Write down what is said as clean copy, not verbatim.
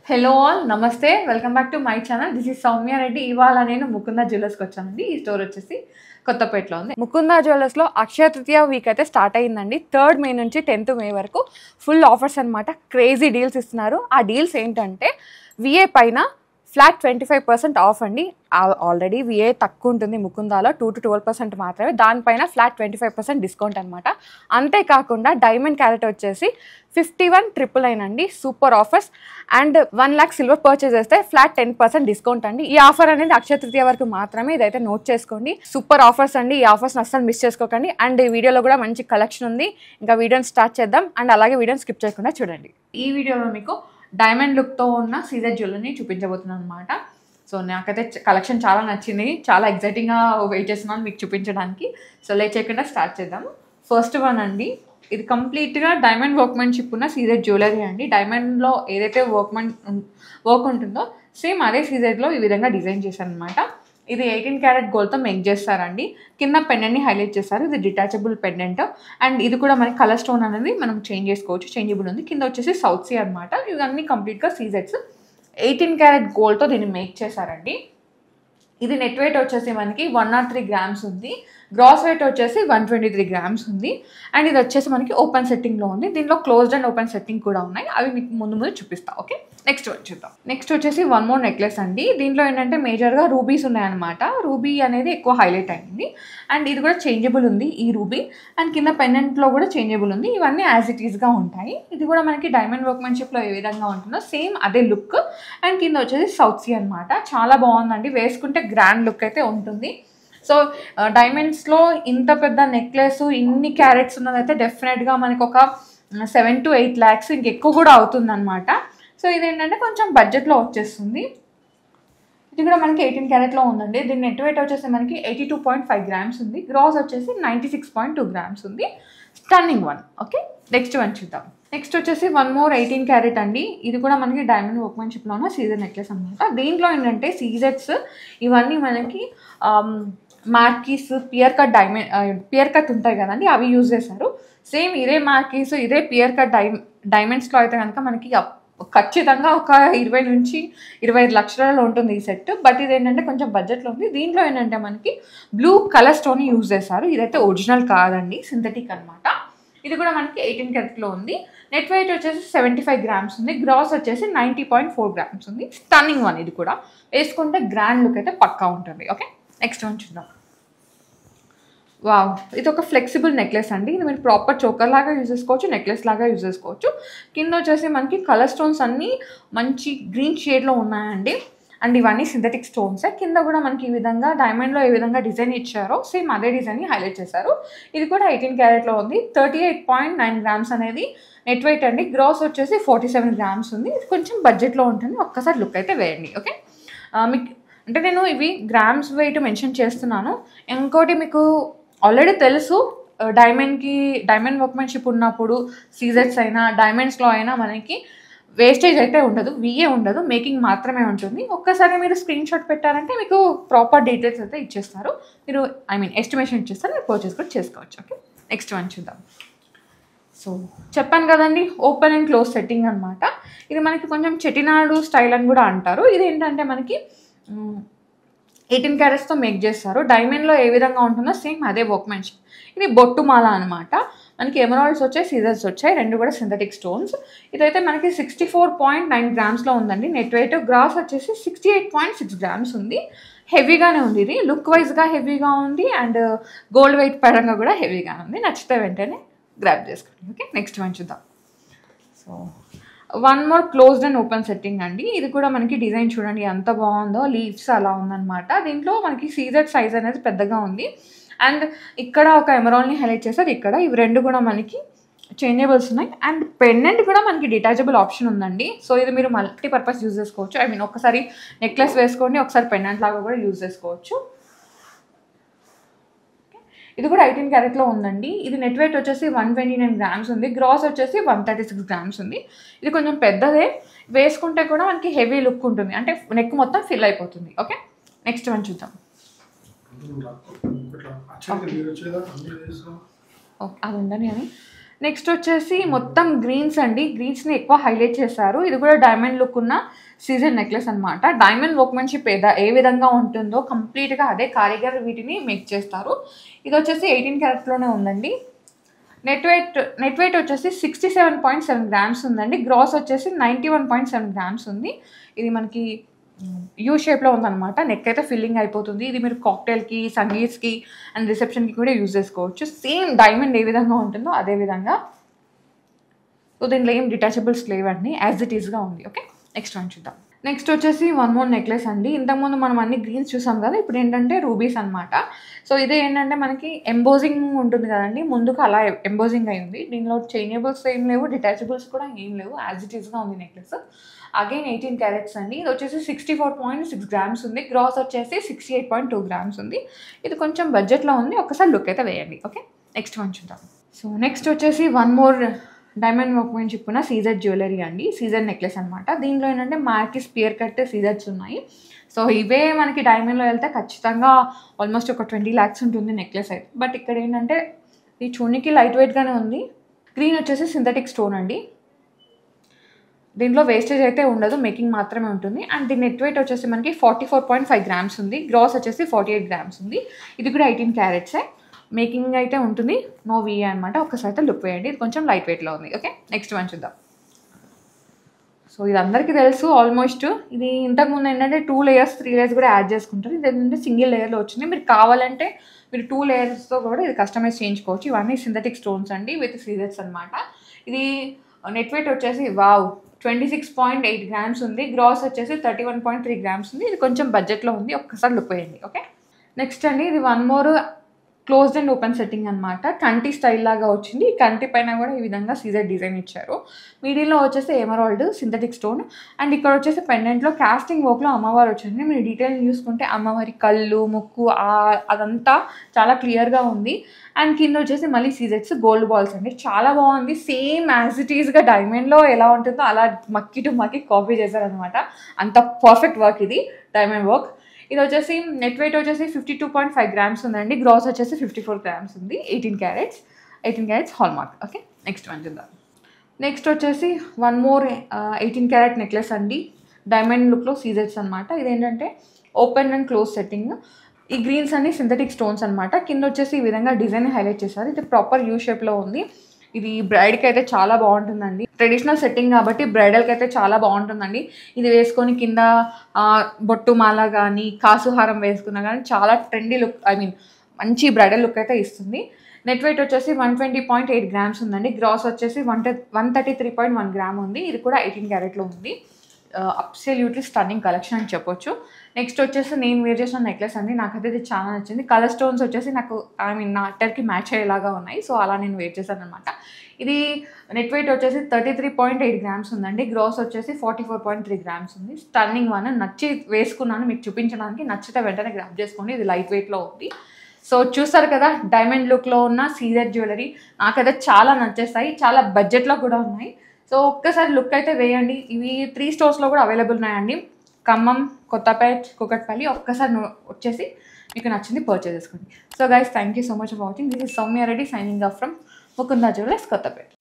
Hello all నమస్తే welcome back to my channel. This is Soumya Reddy. ఇవాళ నేను ముకుంద జ్యువెలర్స్కి వచ్చానండి. ఈ స్టోర్ వచ్చేసి కొత్తపేటలో ఉంది. ముకుంద జ్యువెలర్స్లో అక్షయ తృతీయ వీక్ అయితే స్టార్ట్ అయ్యిందండి. 3rd మే నుంచి 10th మే వరకు ఫుల్ ఆఫర్స్ అనమాట. క్రేజీ డీల్స్ ఇస్తున్నారు. ఆ డీల్స్ ఏంటంటే విఏ పైన ఫ్లాట్ 25% ఆఫ్ అండి. ఆల్రెడీ విఏ తక్కువ ఉంటుంది ముకుందాలో 2 to 12% మాత్రమే. దానిపైన ఫ్లాట్ 25% డిస్కౌంట్ అనమాట. అంతేకాకుండా డైమండ్ క్యారెట్ వచ్చేసి 51,999 అండి. Super offers. And 1 lakh silver purchase చేస్తే ఫ్లాట్ 10% డిస్కౌంట్ అండి. ఈ ఆఫర్ అనేది అక్షయ తృతీయ వరకు మాత్రమే. ఇదైతే నోట్ చేసుకోండి. సూపర్ ఆఫర్స్ అండి. ఈ ఆఫర్స్ అస్సలు మిస్ చేసుకోకండి. అండ్ ఈ వీడియోలో కూడా మంచి కలెక్షన్ ఉంది. ఇంకా వీడియోని స్టార్ట్ చేద్దాం. అండ్ అలాగే వీడియోని స్కిప్ చేయకుండా చూడండి. ఈ వీడియోలో మీకు డైమండ్ లుక్తో ఉన్న సీజర్ జ్యువెలరీని చూపించబోతున్నాను అనమాట. సో నాకైతే కలెక్షన్ చాలా నచ్చింది. చాలా ఎగ్జైటింగ్గా వెయిట్ చేస్తున్నాను మీకు చూపించడానికి. సో లేట్ చేయకుండా స్టార్ట్ చేద్దాము. ఫస్ట్ వన్ అండి, ఇది కంప్లీట్గా డైమండ్ వర్క్మెన్షిప్ ఉన్న సీజర్ జ్యువెలరీ అండి. డైమండ్లో ఏదైతే వర్క్ ఉంటుందో సేమ్ అదే సీజర్లో ఈ విధంగా డిజైన్ చేశారు అనమాట. ఇది 18 క్యారెట్ గోల్డ్తో మేక్ చేస్తారండి. కింద పెండెంట్ని హైలైట్ చేస్తారు. ఇది డిటాచబుల్ పెండెంట్. అండ్ ఇది కూడా మనకి కలర్ స్టోన్ అనేది మనం చేంజ్ చేసుకోవచ్చు. చేంజబుల్ ఉంది. కింద వచ్చేసి సౌత్ సీ అనమాట. ఇవన్నీ కంప్లీట్గా సీజర్స్ 18 క్యారెట్ గోల్డ్తో దీన్ని మేక్ చేశారండి. ఇది నెట్ వెయిట్ వచ్చేసి మనకి 103 grams ఉంది. గ్రాస్ వెయిట్ వచ్చేసి 123 grams ఉంది. అండ్ ఇది వచ్చేసి మనకి ఓపెన్ సెట్టింగ్లో ఉంది. దీనిలో క్లోజ్డ్ అండ్ ఓపెన్ సెట్టింగ్ కూడా ఉన్నాయి. అవి మీకు ముందు చూపిస్తా. ఓకే, నెక్స్ట్ చూద్దాం. నెక్స్ట్ వచ్చేసి వన్ మోర్ నెక్లెస్ అండి. దీంట్లో ఏంటంటే మేజర్గా రూబీస్ ఉన్నాయన్నమాట. రూబీ అనేది ఎక్కువ హైలైట్ అయింది. అండ్ ఇది కూడా చేంజబుల్ ఉంది ఈ రూబీ. అండ్ కింద పెండెంట్లో కూడా చేంజబుల్ ఉంది. ఇవన్నీ యాజ్ ఇట్ ఈస్గా ఉంటాయి. ఇది కూడా మనకి డైమండ్ వర్క్మెన్షిప్లో ఏ విధంగా ఉంటుందో సేమ్ అదే లుక్. అండ్ కింద వచ్చేసి సౌత్ సీ అనమాట. చాలా బాగుందండి. వేసుకుంటే గ్రాండ్ లుక్ అయితే ఉంటుంది. సో డైమండ్స్లో ఇంత పెద్ద నెక్లెస్ ఇన్ని క్యారెట్స్ ఉన్నదైతే డెఫినెట్గా మనకు ఒక 7 to 8 lakhs ఇంకెక్కువ కూడా అవుతుంది అనమాట. సో ఇదేంటంటే కొంచెం బడ్జెట్లో వచ్చేస్తుంది. ఇది కూడా మనకి 18 క్యారెట్లో ఉందండి. దీని నెట్ వెయిట్ వచ్చేసి మనకి 82.5 grams ఉంది. గ్రాస్ వచ్చేసి 96.2 grams ఉంది. Stunning one. Okay, next one చూద్దాం. నెక్స్ట్ వచ్చేసి వన్ మోర్ 18 క్యారెట్ అండి. ఇది కూడా మనకి డైమండ్ వర్క్మెన్షిప్లో ఉన్న సీజర్ నెక్లెస్ అనమాట. దీంట్లో ఏంటంటే సీజర్స్ ఇవన్నీ మనకి మార్కీస్ పియర్ కట్ ఉంటాయి కదండి, అవి యూజ్ చేశారు. సేమ్ ఇదే మార్కీస్ ఇదే పియర్ కట్ డైమండ్స్లో అయితే కనుక మనకి ఖచ్చితంగా ఒక 20 నుంచి 25 లక్షలలో ఉంటుంది ఈ సెట్. బట్ ఇది ఏంటంటే కొంచెం బడ్జెట్లో ఉంది. దీంట్లో ఏంటంటే మనకి బ్లూ కలర్ స్టోన్ యూజ్ చేశారు. ఇదైతే ఒరిజినల్ కాదండి, సింథటిక్ అనమాట. ఇది కూడా మనకి 18 క్యారెట్లో ఉంది. నెట్ వెయిట్ వచ్చేసి 75 grams ఉంది. గ్రాస్ వచ్చేసి 90.4 grams ఉంది. Stunning one. ఇది కూడా వేసుకుంటే గ్రాండ్ లుక్ అయితే పక్కా ఉంటుంది. ఓకే, నెక్స్ట్ వన్ చూద్దాం. వావ్, ఇది ఒక ఫ్లెక్సిబుల్ నెక్లెస్ అండి. ఇది మీరు ప్రాపర్ చోకర్ లాగా యూజ్ చేసుకోవచ్చు, నెక్లెస్ లాగా యూజ్ చేసుకోవచ్చు. కింద వచ్చేసి మనకి కలర్ స్టోన్స్ అన్నీ మంచి గ్రీన్ షేడ్లో ఉన్నాయండి. అండ్ ఇవన్నీ సింథటిక్ స్టోన్సే. కింద కూడా మనకి ఈ విధంగా డైమండ్లో ఏ విధంగా డిజైన్ ఇచ్చారో సేమ్ అదే డిజైన్ని హైలైట్ చేశారు. ఇది కూడా 18 క్యారెట్లో ఉంది. 38.9 grams అనేది నెట్ వెయిట్ అండి. గ్రాస్ వచ్చేసి 47 grams ఉంది. ఇది కొంచెం బడ్జెట్లో ఉంటుంది. ఒక్కసారి లుక్ అయితే వేయండి. ఓకే, మీకు అంటే నేను ఇవి గ్రామ్స్ వెయిట్ మెన్షన్ చేస్తున్నాను. ఇంకోటి మీకు ఆల్రెడీ తెలుసు, డైమండ్ వర్క్మెన్షిప్ ఉన్నప్పుడు సీజర్స్ అయినా డైమండ్స్లో అయినా మనకి వేస్టేజ్ అయితే ఉండదు, విఏ ఉండదు, మేకింగ్ మాత్రమే ఉంటుంది. ఒక్కసారి మీరు స్క్రీన్ షాట్ పెట్టారంటే మీకు ప్రాపర్ డీటెయిల్స్ అయితే ఇచ్చేస్తారు. మీరు ఎస్టిమేషన్ ఇచ్చేస్తారు, మీరు పర్చేస్ కూడా చేసుకోవచ్చు. ఓకే, నెక్స్ట్ వన్ చూద్దాం. సో చెప్పాను కదండి, ఓపెన్ అండ్ క్లోజ్ సెట్టింగ్ అనమాట. ఇది మనకి కొంచెం చెటినాడు స్టైల్ అని కూడా అంటారు. ఇది ఏంటంటే మనకి 18 క్యారెట్స్తో మేక్ చేస్తారు. డైమండ్లో ఏ విధంగా ఉంటుందో సేమ్ అదే వర్క్మెన్షిప్. ఇది బొట్టుమాల అనమాట. మనకి ఎమరాల్డ్స్ వచ్చాయి, సీజర్స్ వచ్చాయి, రెండు కూడా సింథటిక్ స్టోన్స్. ఇదైతే మనకి 64.9 grams ఉంది. నెట్ వెయిట్ గ్రాస్ వచ్చేసి 68.6 grams ఉంది. హెవీగానే ఉంది. ఇది లుక్ వైజ్గా హెవీగా ఉంది. అండ్ గోల్డ్ వెయిట్ పరంగా కూడా హెవీగానే ఉంది. నచ్చితే వెంటనే గ్రాప్ చేసుకోండి. ఓకే, నెక్స్ట్ వన్ చూద్దాం. So one more closed and open setting అండి. ఇది కూడా మనకి డిజైన్ చూడండి ఎంత బాగుందో. లీవ్స్ అలా ఉందన్నమాట. దీంట్లో మనకి సీజర్ సైజ్ అనేది పెద్దగా ఉంది. అండ్ ఇక్కడ ఒక ఎమరాల్డ్ని హైలైట్ చేశారు. ఇక్కడ ఇవి రెండు కూడా మనకి చేంజబుల్స్ ఉన్నాయి. అండ్ పెండెంట్ కూడా మనకి డిటాచబుల్ ఆప్షన్ ఉందండి. సో ఇది మీరు మల్టీపర్పస్ యూజ్ చేసుకోవచ్చు. ఒకసారి నెక్లెస్ వేసుకోండి, ఒకసారి పెండెంట్ లాగా కూడా యూజ్ చేసుకోవచ్చు. ఇది కూడా 18 క్యారెట్లో ఉందండి. ఇది నెట్ వెయిట్ వచ్చేసి 129 grams ఉంది. గ్రాస్ వచ్చేసి 136 grams ఉంది. ఇది కొంచెం పెద్దదే. వేసుకుంటే కూడా మనకి హెవీ లుక్ ఉంటుంది, అంటే నెక్ మొత్తం ఫిల్ అయిపోతుంది. ఓకే, నెక్స్ట్ వన్ చూద్దాం. అది ఉందని అని నెక్స్ట్ వచ్చేసి మొత్తం గ్రీన్స్ అండి, గ్రీన్స్ని ఎక్కువ హైలైట్ చేశారు. ఇది కూడా డైమండ్ లుక్ ఉన్న సీజర్ నెక్లెస్ అనమాట. డైమండ్ వర్క్మెన్షిప్ ఏ విధంగా ఉంటుందో కంప్లీట్గా అదే కారిగర్ వీటిని మేక్ చేస్తారు. ఇది వచ్చేసి 18 క్యారెట్లోనే ఉందండి. నెట్ వెయిట్ వచ్చేసి 67.7 గ్రామ్స్ ఉందండి. గ్రాస్ వచ్చేసి 91.7 గ్రామ్స్ ఉంది. ఇది మనకి యూ షేప్లో ఉందన్నమాట. నెక్ అయితే ఫిల్లింగ్ అయిపోతుంది. ఇది మీరు కాక్టైల్కి, సంగీత్స్కి అండ్ రిసెప్షన్కి కూడా యూజ్ చేసుకోవచ్చు. సేమ్ డైమండ్ ఏ విధంగా ఉంటుందో అదే విధంగా. సో దీంట్లో ఏం డిటాచబుల్స్ లేవండి, యాజ్ ఇట్ ఈస్గా ఉంది. ఓకే, నెక్స్ట్ వన్ చూద్దాం. నెక్స్ట్ వచ్చేసి వన్ మోర్ నెక్లెస్ అండి. ఇంతకుముందు మనం అన్ని గ్రీన్స్ చూసాం కదా, ఇప్పుడు ఏంటంటే రూబీస్ అనమాట. సో ఇదే ఏంటంటే మనకి ఎంబోజింగ్ ఉంటుంది కదండి, ముందుకు అలా ఎంబోజింగ్ అయింది. దీనిలో చైనబుల్స్ ఏం లేవు, డిటాచబుల్స్ కూడా ఏం లేవు, యాజ్ ఇట్ ఈస్గా ఉంది నెక్లెస్. అగైన్ 18 క్యారెట్స్ అండి. ఇది వచ్చేసి 64.6 గ్రామ్స్ ఉంది. గ్రాస్ వచ్చేసి 68.2 గ్రామ్స్ ఉంది. ఇది కొంచెం బడ్జెట్లో ఉంది, ఒకసారి లుక్ అయితే వేయండి. ఓకే, నెక్స్ట్ వన్ చూద్దాం. సో నెక్స్ట్ వచ్చేసి వన్ మోర్ డైమండ్ వర్క్మెన్షిప్ ఉన్న సీజర్ జ్యువెలరీ అండి, సీజర్ నెక్లెస్ అనమాట. దీనిలో ఏంటంటే మార్కి స్పియర్ కట్ సీజర్స్ ఉన్నాయి. సో ఇవే మనకి డైమండ్లో వెళ్తే ఖచ్చితంగా ఆల్మోస్ట్ ఒక 20 lakhs ఉంటుంది నెక్లెస్ అయితే. బట్ ఇక్కడ ఏంటంటే ఈ చూనికి లైట్ వెయిట్గానే ఉంది. గ్రీన్ వచ్చేసి సింథటిక్ స్టోన్ అండి. దీంట్లో వేస్టేజ్ అయితే ఉండదు, మేకింగ్ మాత్రమే ఉంటుంది. అండ్ దీని నెట్ వెయిట్ వచ్చేసి మనకి 44.5 గ్రామ్స్ ఉంది. గ్రాస్ వచ్చేసి 48 గ్రామ్స్ ఉంది. ఇది కూడా 18 క్యారెట్సే. మేకింగ్ అయితే ఉంటుంది, నో వీ అనమాట. ఒక్కసారి అయితే లుక్ వేయండి, ఇది కొంచెం లైట్ వెయిట్లో ఉంది. ఓకే, నెక్స్ట్ వన్ చూద్దాం. సో ఇది అందరికీ తెలుసు ఆల్మోస్ట్. ఇది ఇంతకుముందు ఏంటంటే 2 layers 3 layers కూడా యాడ్ చేసుకుంటారు. ఇది ఏంటంటే సింగిల్ లేయర్లో వచ్చింది. మీరు కావాలంటే మీరు 2 layers కూడా ఇది కస్టమైజ్ చేయించుకోవచ్చు. ఇవన్నీ సింథటిక్ స్టోన్స్ అండి విత్ సీజర్స్ అనమాట. ఇది నెట్ వెయిట్ వచ్చేసి 26.8 గ్రామ్స్ ఉంది. గ్రాస్ వచ్చేసి 31.3 గ్రామ్స్ ఉంది. ఇది కొంచెం బడ్జెట్లో ఉంది, ఒక్కసారి లుక్ వేయండి. ఓకే, నెక్స్ట్ అండి ఇది one more closed and open setting అనమాట. కంటి స్టైల్ లాగా వచ్చింది. ఈ కంటి పైన కూడా ఈ విధంగా సీజర్ డిజైన్ ఇచ్చారు. మిడిల్లో వచ్చేసి ఎమరాల్డ్ సింథటిక్ స్టోన్. అండ్ ఇక్కడ వచ్చేసి పెండెంట్లో కాస్టింగ్ వర్క్లో అమ్మవారు వచ్చింది. మీరు డీటెయిల్ చూసుకుంటే అమ్మవారి కళ్ళు, ముక్కు అదంతా చాలా క్లియర్గా ఉంది. అండ్ కింద వచ్చేసి మళ్ళీ సీజర్స్ గోల్డ్ బాల్స్ అండి. చాలా బాగుంది. సేమ్ యాజ్ ఇట్ ఈస్గా డైమండ్లో ఎలా ఉంటుందో అలా మక్కి టు మక్కి కాపీ చేశారనమాట. అంత పర్ఫెక్ట్ వర్క్ ఇది డైమండ్ వర్క్. ఇది వచ్చేసి నెట్ వెయిట్ వచ్చేసి 52.5 గ్రామ్స్ ఉందండి. గ్రాస్ వచ్చేసి 54 గ్రామ్స్ ఉంది. 18 carats hallmark. Okay, next one చూద్దాం. నెక్స్ట్ వచ్చేసి వన్ మోర్ 18 క్యారెట్ నెక్లెస్ అండి, డైమండ్ లుక్లో సీజర్స్ అనమాట. ఇదేంటంటే ఓపెన్ అండ్ క్లోజ్ సెట్టింగ్. ఈ గ్రీన్స్ అన్ని సింథటిక్ స్టోన్స్ అనమాట. కింద వచ్చేసి ఈ విధంగా డిజైన్ హైలైట్ చేశారు. ఇది ప్రాపర్ యూ షేప్లో ఉంది. ఇది బ్రైడ్కి అయితే చాలా బాగుంటుందండి. ట్రెడిషనల్ సెట్టింగ్ కాబట్టి బ్రైడల్కి అయితే చాలా బాగుంటుందండి. ఇది వేసుకొని కింద బొట్టు మాల కానీ కాసుహారం వేసుకున్నా కానీ చాలా ట్రెండీ లుక్, మంచి బ్రైడల్ లుక్ అయితే ఇస్తుంది. నెట్ వెయిట్ వచ్చేసి 120.8 గ్రామ్స్ ఉందండి. గ్రాస్ వచ్చేసి 133.1 గ్రామ్ ఉంది. ఇది కూడా 18 క్యారెట్లో ఉంది. అబ్సల్యూట్లీ స్టన్నింగ్ కలెక్షన్ అని చెప్పొచ్చు. నెక్స్ట్ వచ్చేసి నేను వేర్ చేసిన నెక్లెస్ అండి. నాకైతే ఇది చాలా నచ్చింది. కలర్ స్టోన్స్ వచ్చేసి నాకు నా అట్టర్కి మ్యాచ్ అయ్యేలాగా ఉన్నాయి. సో అలా నేను వేర్ చేశాను అనమాట. ఇది నెట్ వెయిట్ వచ్చేసి 33.8 గ్రామ్స్ ఉందండి. గ్రాస్ వచ్చేసి 44.3 గ్రామ్స్ ఉంది. స్టన్నింగ్ వన్, నచ్చి వేసుకున్నాను, మీకు చూపించడానికి. నచ్చితే వెంటనే గ్రాప్ చేసుకోండి. ఇది లైట్ వెయిట్లో ఉంది. సో చూస్తారు కదా డైమండ్ లుక్లో ఉన్న సీజర్ జ్యువెలరీ. నాకైతే చాలా నచ్చేస్తాయి, చాలా బడ్జెట్లో కూడా ఉన్నాయి. సో ఒక్కసారి లుక్ అయితే వేయండి. ఇవి 3 స్టోర్స్లో కూడా అవైలబుల్ ఉన్నాయండి, ఖమ్మం, కొత్తపేట్, కూకట్పల్లి. ఒక్కసారి వచ్చేసి మీకు నచ్చింది పర్చేస్ చేసుకోండి. So guys, thank you so much for watching. This is Soumya Reddy signing off from Mukunda jewellers, Kothapet.